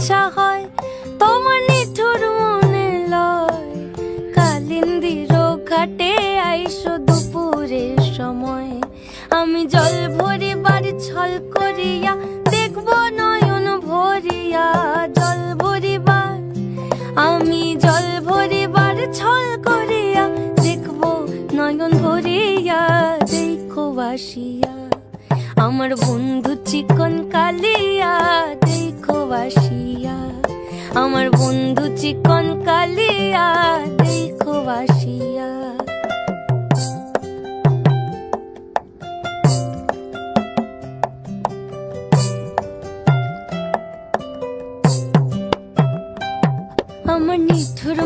ইচ্ছা হয় তোমার নিঠুর মনে লয়। কালিন্দির ঘাটে আইসো দুপুরের সময়, আমি জল ভরিবার ছল করিয়া দেখব নয়ন ভরিয়া। জল ভরিবার আমি জল ভরিবার ছল করিয়া দেখব নয়ন ভরিয়া। দেখো বাসিয়া আমার বন্ধু চিকন কালিয়া, দেখো বাসিয়া আমার বন্ধু চিকন কালিয়া, দেখো বাসিয়া। আমার নিঠুর